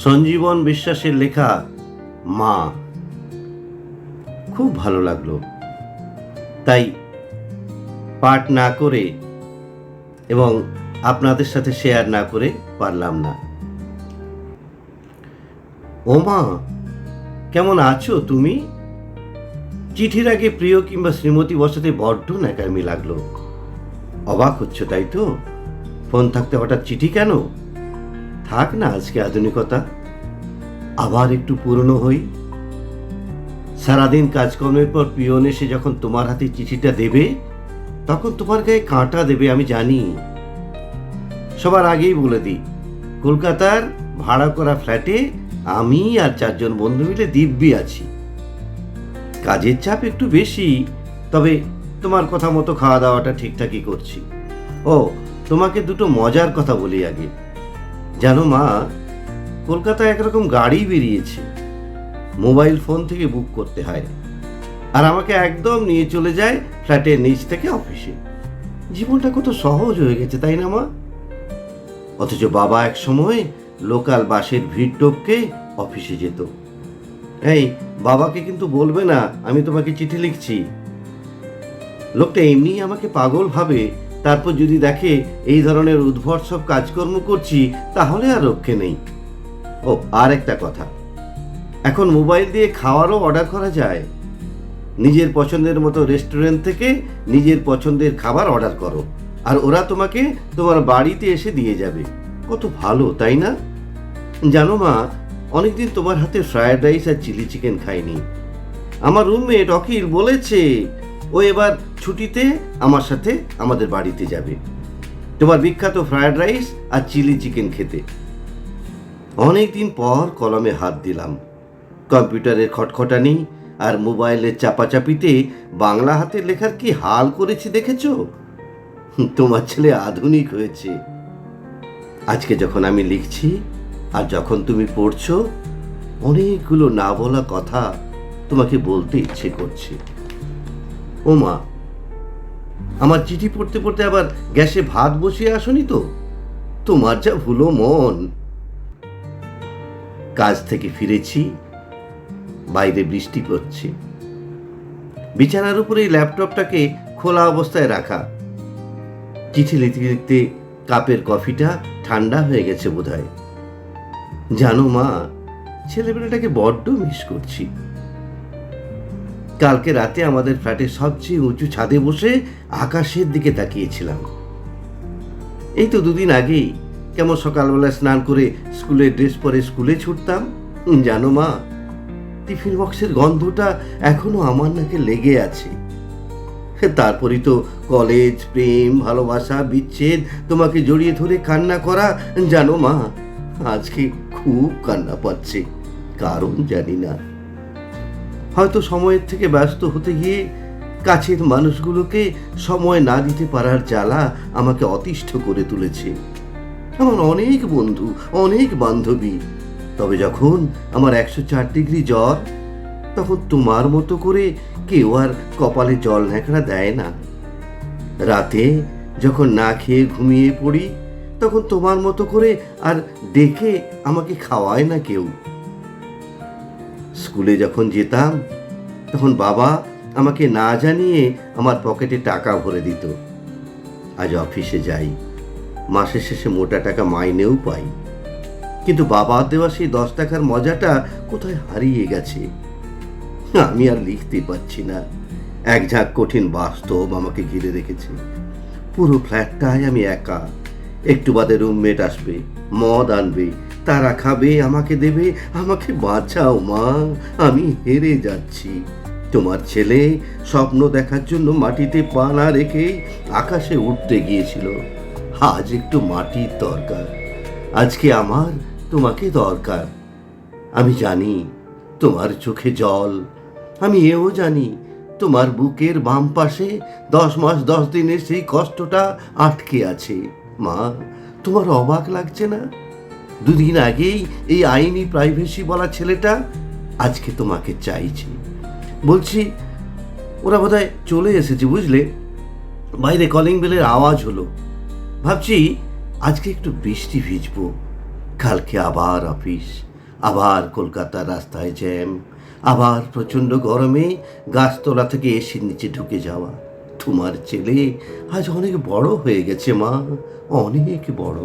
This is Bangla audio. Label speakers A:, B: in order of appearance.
A: সঞ্জীবন বিশ্বাসের লেখা মা খুব ভালো লাগলো, তাই পাঠ না করে এবং আপনাদের সাথে শেয়ার না করে পারলাম না। ও মা, কেমন আছো তুমি? চিঠির আগে প্রিয় কিংবা শ্রীমতী বসাতে বড্ড ন্যাকামি লাগলো। অবাক হচ্ছ তাই তো? ফোন থাকতে হঠাৎ চিঠি কেন? থাক না আজকে আধুনিকতা, আবার একটু পুরনো হই। সারাদিন কাজকর্মের পর পিয়ন এসে যখন তোমার হাতে চিঠিটা দেবে, তখন তোমার গায়ে কাঁটা দেবে আমি জানি। সবার আগেই বলে দিই, কলকাতার ভাড়া করা ফ্ল্যাটে আমি আর 4 জন বন্ধু মিলে দিব্যি আছি। কাজের চাপ একটু বেশি, তবে তোমার কথা মতো খাওয়া দাওয়াটা ঠিকঠাকই করছি। ও, তোমাকে দুটো মজার কথা বলি আগে। জানো মা, কলকাতায় একরকম গাড়ি বেরিয়েছে, মোবাইল ফোন থেকে বুক করতে হয়, আর আমাকে একদম নিয়ে চলে যায় ফ্ল্যাটের নিচ থেকে অফিসে। জীবনটা কত সহজ হয়ে গেছে, তাই না মা? অথচ বাবা এক সময় লোকাল বাসের ভিড় টপকে অফিসে যেত। এই, বাবাকে কিন্তু বলবে না আমি তোমাকে চিঠি লিখছি। লোকটা এমনি আমাকে পাগল ভাবে, তারপর যদি দেখে এই ধরনের উদ্ভট সব কাজকর্ম করছি, তাহলে আর রক্ষে নেই। ও, আর একটা কথা, এখন মোবাইল দিয়ে খাওয়ারও অর্ডার করা যায়। নিজের পছন্দের মতো রেস্টুরেন্ট থেকে নিজের পছন্দের খাবার অর্ডার করো, আর ওরা তোমাকে তোমার বাড়িতে এসে দিয়ে যাবে। কত ভালো, তাই না? জানো মা, অনেকদিন তোমার হাতে ফ্রায়েড রাইস আর চিলি চিকেন খাইনি। আমার রুমমেট অখিল বলেছে ও এবার ছুটিতে আমার সাথে আমাদের বাড়িতে যাবে তোমার বিখ্যাত ফ্রায়েড রাইস আর চিলি চিকেন খেতে। অনেকদিন পর কলমে হাত দিলাম। কম্পিউটারের খটখটানি আর মোবাইলের চাপাচাপিতে বাংলা হাতের লেখার কি হাল করেছি দেখেছ? তোমার ছেলে আধুনিক হয়েছে। আজকে যখন আমি লিখছি আর যখন তুমি পড়ছো, অনেকগুলো না বলা কথা তোমাকে বলতে ইচ্ছে করছে। ও মা, আমার চিঠি পড়তে পড়তে আবার গ্যাসে ভাত বসিয়ে আসনি তো? তোমার যা ভুলো মন। কাজ থেকে ফিরেছি, বাইরে বৃষ্টি পড়ছে। বিছানার উপরে এই ল্যাপটপটাকে খোলা অবস্থায় রাখা। চিঠি লিখতে লিখতে কাপের কফিটা ঠান্ডা হয়ে গেছে বোধহয়। জানো মা, ছেলেবেলাটাকে বড্ড মিস করছি। কালকে রাতে আমাদের ফ্ল্যাটের সবচেয়ে উঁচু ছাদে বসে আকাশের দিকে তাকিয়েছিলাম। এই তো 2 দিন আগেই কেমন সকালবেলা স্নান করে স্কুলের ড্রেস পরে স্কুলে ছুটতাম। জানো মা, টিফিন বক্সের গন্ধটা এখনো আমার নাকে লেগে আছে। তারপরই তো কলেজ, প্রেম, ভালোবাসা, বিচ্ছেদ, তোমাকে জড়িয়ে ধরে কান্না করা। জানো মা, আজকে খুব কান্না পাচ্ছে, কারণ জানি না। হয়তো সময়ের থেকে ব্যস্ত হতে গিয়ে কাছের মানুষগুলোকে সময় না দিতে পারার জ্বালা আমাকে অতিষ্ঠ করে তুলেছে। আমার অনেক বন্ধু, অনেক বান্ধবী, তবে যখন আমার 104 ডিগ্রি জ্বর, তখন তোমার মতো করে কেউ আর কপালে জল ন্যাকড়া দেয় না। রাতে যখন না খেয়ে ঘুমিয়ে পড়ি, তখন তোমার মতো করে আর ডেকে আমাকে খাওয়ায় না কেউ। স্কুলে যখন যেতাম, তখন বাবা আমাকে না জানিয়ে আমার পকেটে টাকা ভরে দিত। আজ অফিসে যাই, মাসের শেষে মোটা টাকা মাইনেও পাই, কিন্তু বাবা দেওয়া সেই 10 টাকার মজাটা কোথায় হারিয়ে গেছে। আমি আর লিখতে পারছি না। এক ঝাঁক কঠিন বাস্তব আমাকে ঘিরে রেখেছে। পুরো ফ্ল্যাটটায় আমি একা। একটু বাদে রুমমেট আসবে, মদ আনবে, তারা খাবে, আমাকে দেবে। আমাকে বাঁচাও মা, আমি হেরে যাচ্ছি। তোমার ছেলে স্বপ্ন দেখার জন্য মাটিতে পা না রেখে আকাশে উঠতে গিয়েছিল। আজ একটু মাটির দরকার। আজকে আমার তোমাকে দরকার। আমি জানি তোমার চোখে জল, আমি এও জানি তোমার বুকের বাম পাশে 10 মাস 10 দিনের সেই কষ্টটা আটকে আছে। মা, তোমার অবাক লাগছে না? 2 দিন আগেই এই আইনি প্রাইভেসি বলা ছেলেটা আজকে তোমাকে চাইছে। বলছি, ওরা বোধহয় চলে এসেছে, বুঝলে? বাইরে কলিং বেলের আওয়াজ হলো। ভাবছি আজকে একটু বৃষ্টি ভিজবো, কালকে আবার অফিস, আবার কলকাতার রাস্তায় জ্যাম, আবার প্রচণ্ড গরমে গাছতলা থেকে এসির নিচে ঢুকে যাওয়া। তোমার ছেলে আজ অনেক বড় হয়ে গেছে মা, অনেক বড়।